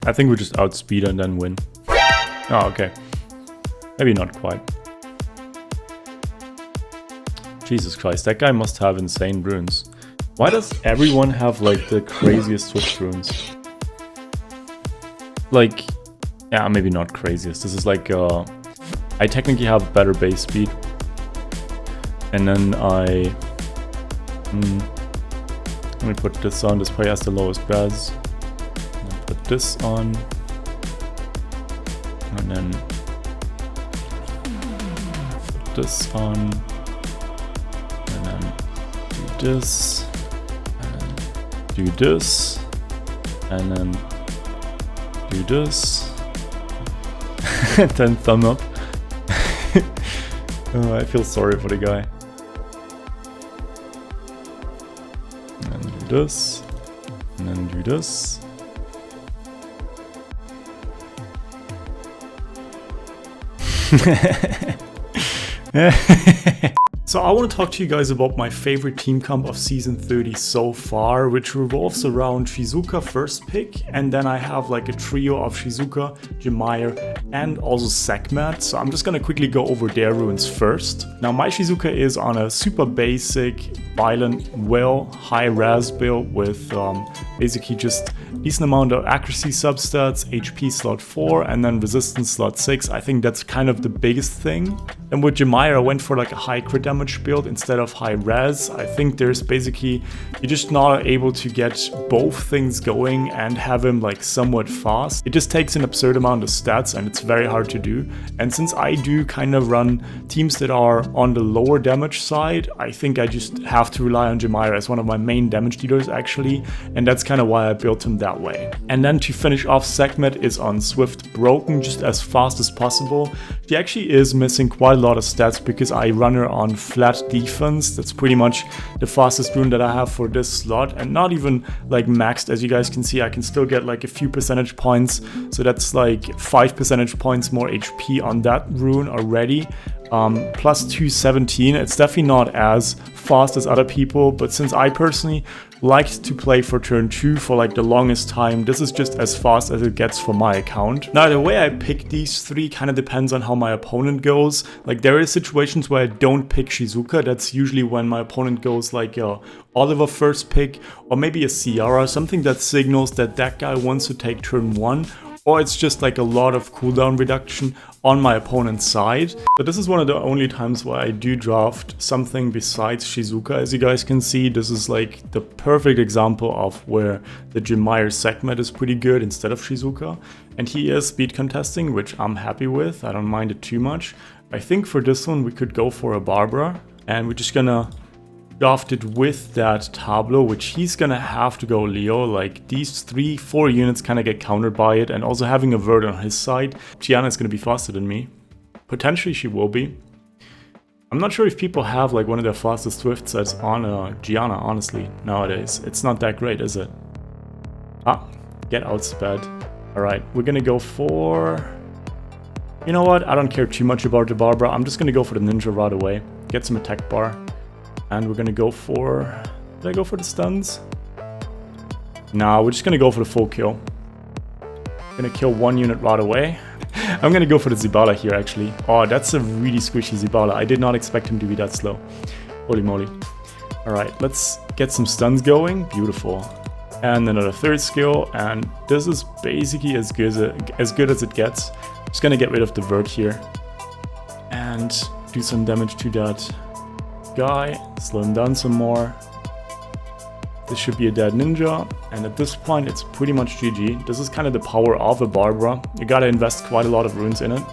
I think we just outspeed and then win. Oh, okay. Maybe not quite. Jesus Christ, that guy must have insane runes. Why does everyone have like the craziest Swift runes? Like, yeah, maybe not craziest. This is like, I technically have better base speed. And then let me put this on. This probably has the lowest res. And put this on. And then put this on. And then do this. And do this. And then do this. And then thumb up. Oh, I feel sorry for the guy. And then do this. And then do this. So I want to talk to you guys about my favorite team comp of season 30 so far, which revolves around Shizuka first pick, and then I have like a trio of Shizuka, Jamire, and also Sekhmet. So I'm just gonna quickly go over their runes first. Now my Shizuka is on a super basic, violent, high res build with basically just decent amount of accuracy substats, HP slot 4, and then resistance slot 6. I think that's kind of the biggest thing. And with Jamire, I went for like a high crit damage build instead of high res. I think there's basically, you're just not able to get both things going and have him like somewhat fast. It just takes an absurd amount of stats and it's very hard to do. And since I do kind of run teams that are on the lower damage side, I think I just have to rely on Jamire as one of my main damage dealers actually. And that's kind of why I built him that way. And then to finish off, Sekhmet is on Swift Broken just as fast as possible. She actually is missing quite a lot of stats because I run her on flat defense. That's pretty much the fastest rune that I have for this slot, and not even like maxed. As you guys can see, I can still get like a few percentage points, so that's like 5 percentage points more HP on that rune already. Plus 217. It's definitely not as fast as other people, but since I personally liked to play for turn 2 for like the longest time, this is just as fast as it gets for my account. Now the way I pick these three kind of depends on how my opponent goes. Like there is situations where I don't pick Shizuka. That's usually when my opponent goes like Oliver first pick, or maybe a Ciara, something that signals that that guy wants to take turn 1. Or it's just like a lot of cooldown reduction on my opponent's side. But this is one of the only times where I do draft something besides Shizuka. As you guys can see, this is like the perfect example of where the Jamire Sekhmet is pretty good instead of Shizuka. And he is speed contesting, which I'm happy with. I don't mind it too much. I think for this one we could go for a Barbara. And we're just gonna draft it with that Tableau, which he's gonna have to go Leo. Like these 3-4 units kind of get countered by it, and also having a Vert on his side. Gianna is gonna be faster than me. Potentially she will be. I'm not sure if people have like one of their fastest Swift sets on Gianna, honestly, nowadays. It's not that great, is it? Ah, get outsped. Alright, we're gonna go for... You know what? I don't care too much about the Barbara. I'm just gonna go for the Ninja right away. Get some attack bar. And we're gonna go for... Did I go for the stuns? Nah, we're just gonna go for the full kill. Gonna kill one unit right away. I'm gonna go for the Zibala here, actually. Oh, that's a really squishy Zibala. I did not expect him to be that slow. Holy moly. Alright, let's get some stuns going. Beautiful. And another third skill, and this is basically as good as it gets. Just gonna get rid of the Vert here. And do some damage to that guy, slow him down some more. This should be a dead ninja, and at this point it's pretty much GG. This is kind of the power of a Barbara. You gotta invest quite a lot of runes in it,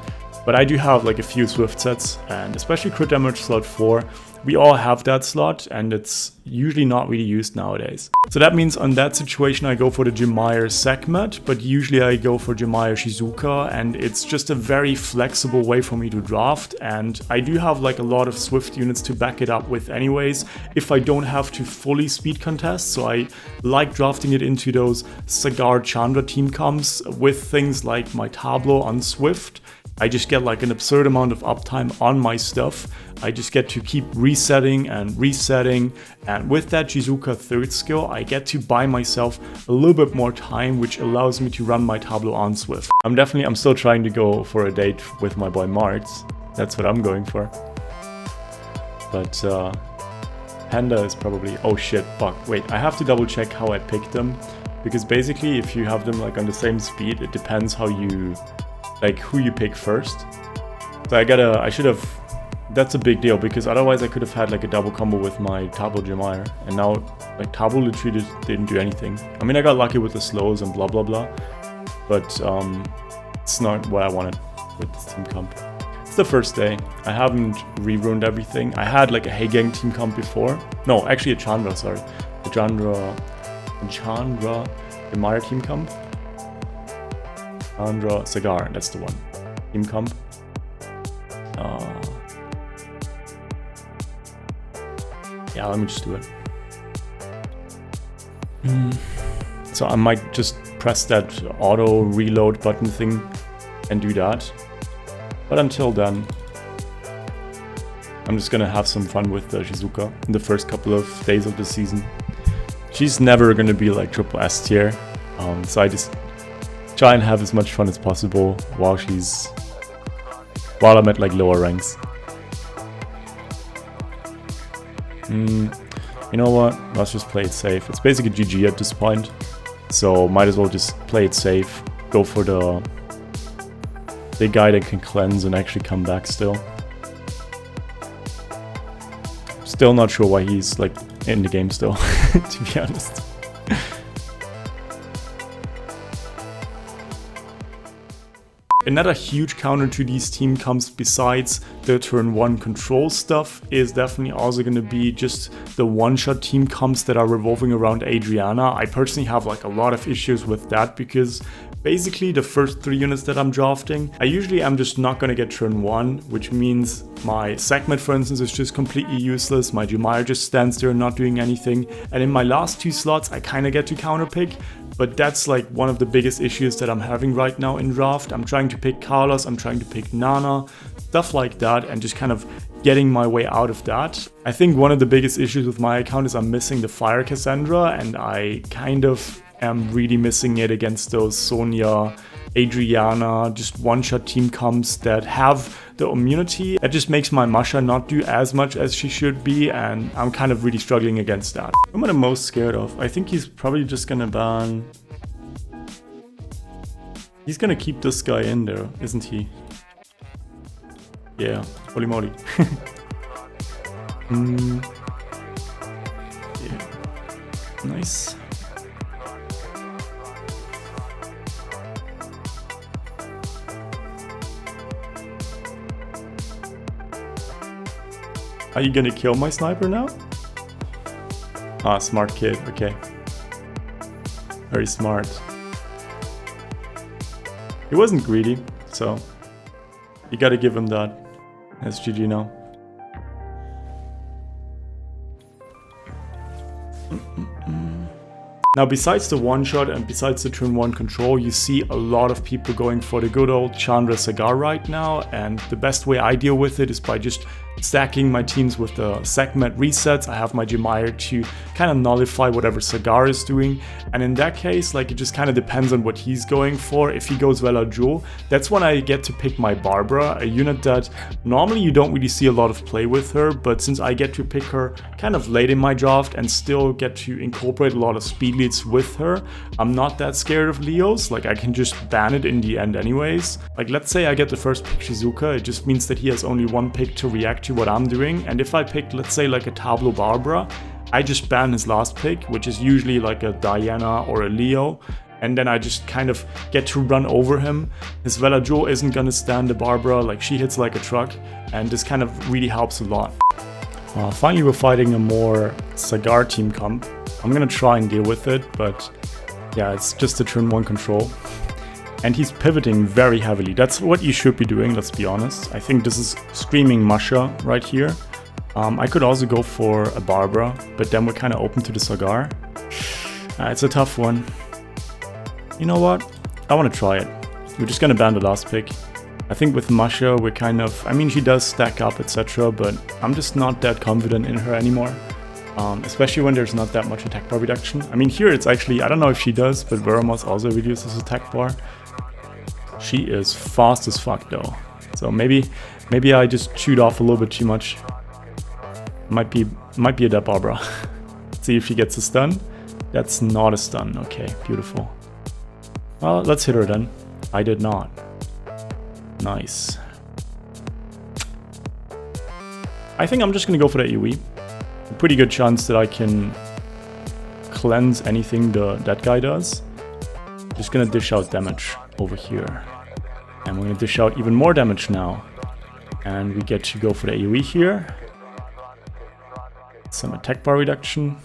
but I do have like a few Swift sets, and especially crit damage slot 4. We all have that slot, and it's usually not really used nowadays. So that means on that situation I go for the Jamire Sekhmet, but usually I go for Jamire Shizuka, and it's just a very flexible way for me to draft, and I do have like a lot of Swift units to back it up with anyways, if I don't have to fully speed contest. So I like drafting it into those Sagara Chandra team comps with things like my Tableau on Swift, I just get like an absurd amount of uptime on my stuff. I just get to keep resetting and resetting, and with that Shizuka third skill, I get to buy myself a little bit more time, which allows me to run my tableau on Swift. I'm still trying to go for a date with my boy Martz. That's what I'm going for. But Panda is probably, oh shit, fuck, wait, I have to double check how I picked them, because basically if you have them like on the same speed, it depends how you, like who you pick first. So I should have, that's a big deal, because otherwise I could have had like a double combo with my tableau Jamire, and now like tableau literally didn't do anything. I mean, I got lucky with the slows and blah blah blah, but it's not what I wanted with this team comp. It's the first day. I haven't re-ruined everything. I had like a Hey Gang team comp before. No, actually a Chandra, sorry. A Chandra, Jamire team comp. Chandra, Sagara, that's the one. Team comp. Yeah, let me just do it. So I might just press that auto reload button thing and do that. But until then, I'm just gonna have some fun with Shizuka in the first couple of days of the season. She's never gonna be like triple S tier, so I just try and have as much fun as possible while I'm at like lower ranks. You know what? Let's just play it safe. It's basically GG at this point, so might as well just play it safe. Go for the guy that can cleanse and actually come back still. Still not sure why he's like in the game still, to be honest. Another huge counter to these team comps besides the turn 1 control stuff is definitely also going to be just the one-shot team comps that are revolving around Adriana. I personally have like a lot of issues with that, because basically the first 3 units that I'm drafting, I usually am just not going to get turn 1, which means my Sekhmet, for instance, is just completely useless. My Jamire just stands there not doing anything. And in my last 2 slots, I kind of get to counterpick. But that's like one of the biggest issues that I'm having right now in draft. I'm trying to pick Carlos, I'm trying to pick Nana, stuff like that, and just kind of getting my way out of that. I think one of the biggest issues with my account is I'm missing the Fire Cassandra, and I kind of am really missing it against those Sonya, Adriana, just one-shot team comps that have the immunity. That just makes my Masha not do as much as she should be, and I'm kind of really struggling against that. What am I most scared of? I think he's probably just gonna ban... He's gonna keep this guy in there, isn't he? Yeah, holy moly. Yeah. Nice. Are you gonna kill my sniper now? Ah, smart kid, okay. Very smart. He wasn't greedy, so you gotta give him that. That's GG now. Now, besides the one-shot and besides the turn 1 control, you see a lot of people going for the good old Chandra Sagara right now, and the best way I deal with it is by just stacking my teams with the Sekhmet resets. I have my Jamire to kind of nullify whatever Sagara is doing, and in that case, like, it just kind of depends on what he's going for. If he goes Vela Jewel, that's when I get to pick my Barbara, a unit that normally you don't really see a lot of play with her, but since I get to pick her kind of late in my draft and still get to incorporate a lot of speed leads with her, I'm not that scared of Leos. Like, I can just ban it in the end anyways. Like, let's say I get the first pick Shizuka, it just means that he has only 1 pick to react to what I'm doing, and if I pick, let's say, like a Tableau Barbara, I just ban his last pick, which is usually like a Diana or a Leo, and then I just kind of get to run over him. His Vela Jewel isn't gonna stand the Barbara, like, she hits like a truck, and this kind of really helps a lot. Finally, we're fighting a more Sagara team comp. I'm gonna try and deal with it, but yeah, it's just a turn 1 control. And he's pivoting very heavily. That's what you should be doing, let's be honest. I think this is screaming Masha right here. I could also go for a Barbara, but then we're kind of open to the Sagara. It's a tough one. You know what? I want to try it. We're just gonna ban the last pick. I think with Masha, we're kind of, I mean, she does stack up, etc., but I'm just not that confident in her anymore. Especially when there's not that much attack bar reduction. I mean, here it's actually, I don't know if she does, but Veramos also reduces attack bar. She is fast as fuck though. So maybe I just chewed off a little bit too much. Might be a dead Barbara. See if she gets a stun. That's not a stun. Okay, beautiful. Well, let's hit her then. I did not. Nice. I think I'm just gonna go for the AoE. A pretty good chance that I can cleanse anything that guy does. Just gonna dish out damage over here. And we're gonna dish out even more damage now. And we get to go for the AoE here. Some attack bar reduction.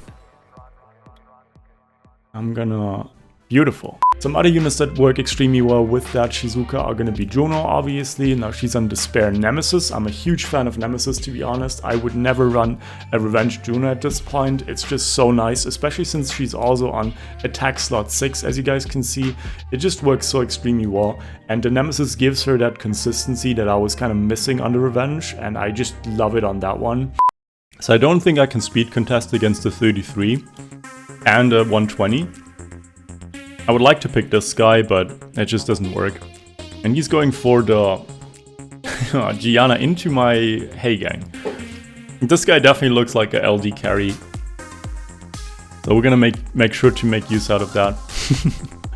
I'm gonna... Beautiful. Some other units that work extremely well with that Shizuka are gonna be Juno, obviously. Now she's on Despair Nemesis. I'm a huge fan of Nemesis, to be honest. I would never run a Revenge Juno at this point. It's just so nice, especially since she's also on attack slot 6, as you guys can see. It just works so extremely well. And the Nemesis gives her that consistency that I was kind of missing on the Revenge, and I just love it on that one. So I don't think I can speed contest against the 33 and a 120. I would like to pick this guy, but it just doesn't work. And he's going for the Gianna into my Hey Gang. This guy definitely looks like a LD carry. So we're gonna make sure to make use out of that.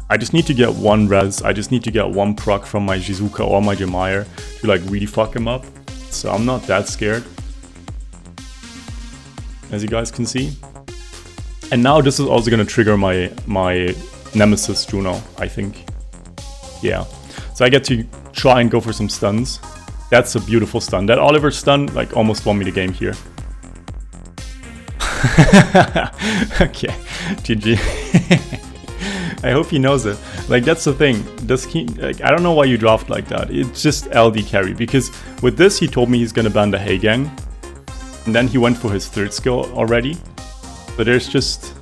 I just need to get one res, I just need to get one proc from my Shizuka or my Jamire to like really fuck him up. So I'm not that scared, as you guys can see. And now this is also gonna trigger my Nemesis Juno, I think. Yeah. So I get to try and go for some stuns. That's a beautiful stun. That Oliver stun like almost won me the game here. Okay. GG. I hope he knows it. Like, that's the thing. Like, I don't know why you draft like that. It's just LD carry. Because with this, he told me he's gonna ban the Hey Gang. And then he went for his third skill already. But there's just...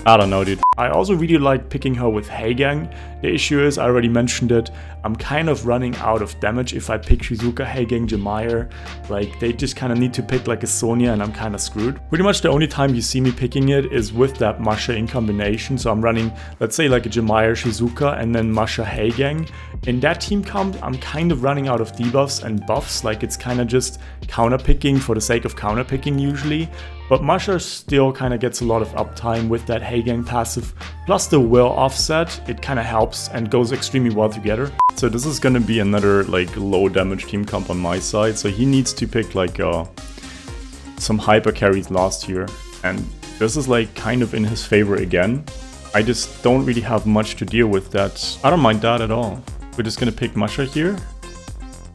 I don't know, dude. I also really like picking her with Hey Gang. The issue is, I already mentioned it, I'm kind of running out of damage if I pick Shizuka, Hey Gang, Jamire. Like, they just kind of need to pick like a Sonya and I'm kind of screwed. Pretty much the only time you see me picking it is with that Masha in combination. So I'm running, let's say like a Jamire, Shizuka, and then Masha, Hey Gang. In that team comp, I'm kind of running out of debuffs and buffs. Like, it's kind of just counter picking for the sake of counter picking usually. But Masha still kind of gets a lot of uptime with that Hey Gang passive. Plus the will offset, it kind of helps and goes extremely well together. So this is gonna be another like low damage team comp on my side. So he needs to pick like some hyper carries last year. And this is like kind of in his favor again. I just don't really have much to deal with that. I don't mind that at all. We're just gonna pick Masha here.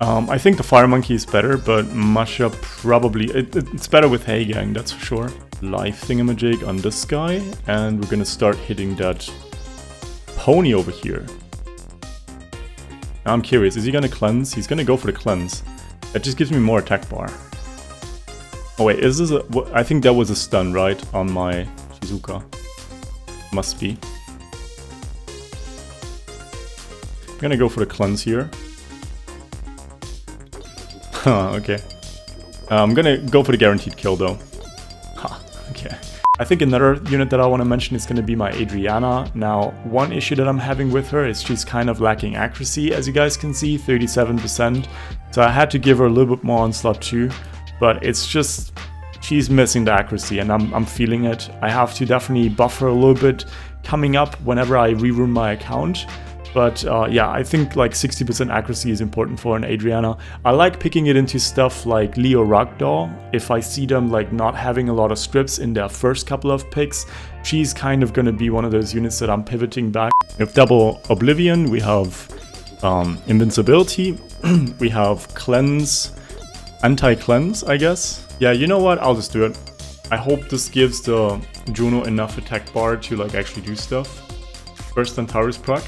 I think the Fire Monkey is better, but Masha probably... It's better with Hey Gang, that's for sure. Life thingamajig on this guy, and we're gonna start hitting that pony over here. Now I'm curious, is he gonna cleanse? He's gonna go for the cleanse. That just gives me more attack bar. Oh wait, is this a... I think that was a stun, right? On my Shizuka. Must be. I'm gonna go for the cleanse here. Okay. I'm gonna go for the guaranteed kill though. Okay. I think another unit that I want to mention is going to be my Adriana. Now, one issue that I'm having with her is she's kind of lacking accuracy, as you guys can see, 37%. So I had to give her a little bit more on slot 2, but it's just, she's missing the accuracy and I'm feeling it. I have to definitely buff her a little bit coming up whenever I rerun my account. But yeah, I think like 60% accuracy is important for an Adriana. I like picking it into stuff like Leo Ragdoll. If I see them like not having a lot of strips in their first couple of picks, she's kind of going to be one of those units that I'm pivoting back. We have double Oblivion, we have Invincibility, we have Cleanse, Anti-Cleanse, I guess. Yeah, you know what? I'll just do it. I hope this gives the Juno enough attack bar to like actually do stuff. First Antares proc.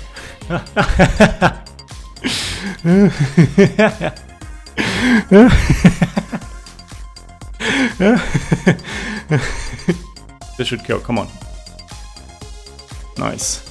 This should kill, come on. Nice.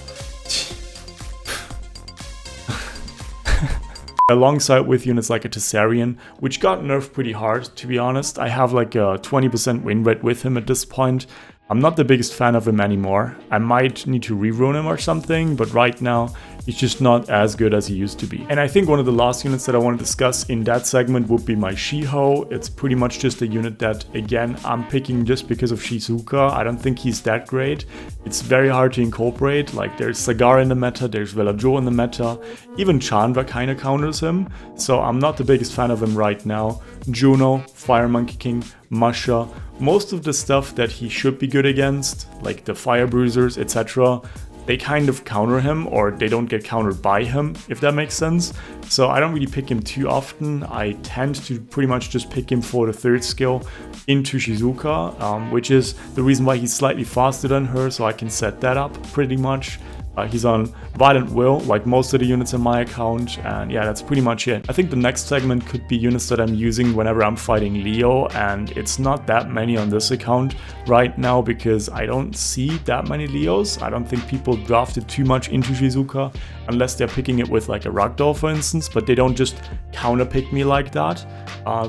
alongside with units like a Tessarian, which got nerfed pretty hard, to be honest. I have like a 20% win rate with him at this point. I'm not the biggest fan of him anymore. I might need to rerun him or something, but right now he's just not as good as he used to be. And I think one of the last units that I want to discuss in that segment would be my Shiho. It's pretty much just a unit that, again, I'm picking just because of Shizuka. I don't think he's that great. It's very hard to incorporate. Like, there's Sagara in the meta, there's Velajo in the meta, even Chandra kind of counters him. So I'm not the biggest fan of him right now. Juno, Fire Monkey King, Masha, most of the stuff that he should be good against, like the Fire Bruisers, etc., they kind of counter him, or they don't get countered by him, if that makes sense. So I don't really pick him too often. I tend to pretty much just pick him for the third skill into Shizuka, which is the reason why he's slightly faster than her, so I can set that up pretty much. He's on Violent Will, like most of the units in my account, and yeah, that's pretty much it. I think the next segment could be units that I'm using whenever I'm fighting Leo, and it's not that many on this account right now because I don't see that many Leos. I don't think people drafted too much into Shizuka unless they're picking it with like a Ragdoll, for instance, but they don't just counter pick me like that.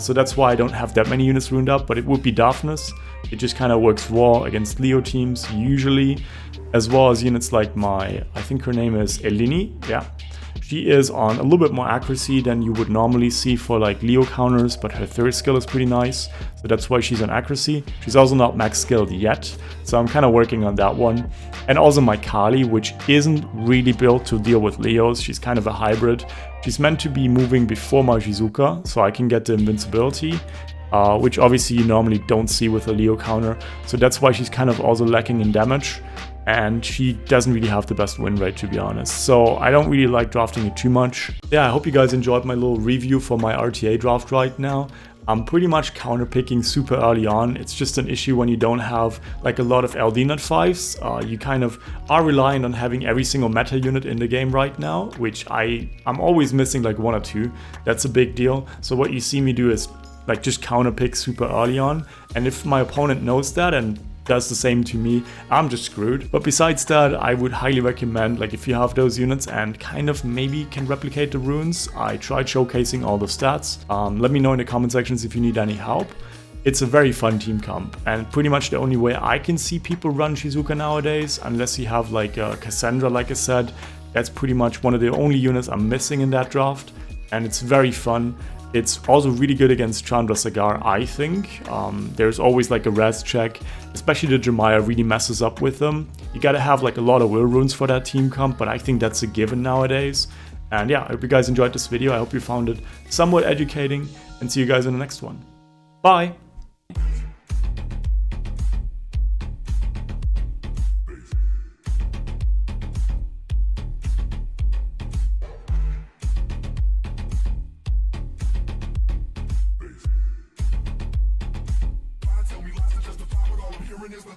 So that's why I don't have that many units ruined up, but it would be Daphnis. It just kind of works raw against Leo teams usually, as well as units like I think her name is Elini, yeah. She is on a little bit more accuracy than you would normally see for like Leo counters, but her third skill is pretty nice, so that's why she's on accuracy. She's also not max skilled yet, so I'm kind of working on that one. And also my Kali, which isn't really built to deal with Leos, she's kind of a hybrid. She's meant to be moving before my Shizuka, so I can get the invincibility, which obviously you normally don't see with a Leo counter, so that's why she's kind of also lacking in damage. And she doesn't really have the best win rate, to be honest. So I don't really like drafting it too much. Yeah, I hope you guys enjoyed my little review for my RTA draft right now. I'm pretty much counterpicking super early on. It's just an issue when you don't have like a lot of LD Nut 5s. You kind of are reliant on having every single meta unit in the game right now, which I'm always missing like one or two. That's a big deal. So what you see me do is like just counterpick super early on. And if my opponent knows that and does the same to me, I'm just screwed. But besides that, I would highly recommend, like, if you have those units and kind of maybe can replicate the runes, I tried showcasing all the stats. Let me know in the comment sections if you need any help. It's a very fun team comp, and pretty much the only way I can see people run Shizuka nowadays, unless you have like Cassandra, like I said. That's pretty much one of the only units I'm missing in that draft, and it's very fun. It's also really good against Chandra Sagara, I think. There's always like a res check, especially the Jamire really messes up with them. You gotta have like a lot of will runes for that team comp, but I think that's a given nowadays. And yeah, I hope you guys enjoyed this video. I hope you found it somewhat educating, and see you guys in the next one. Bye! Tell me lies to justify what all I'm hearing is the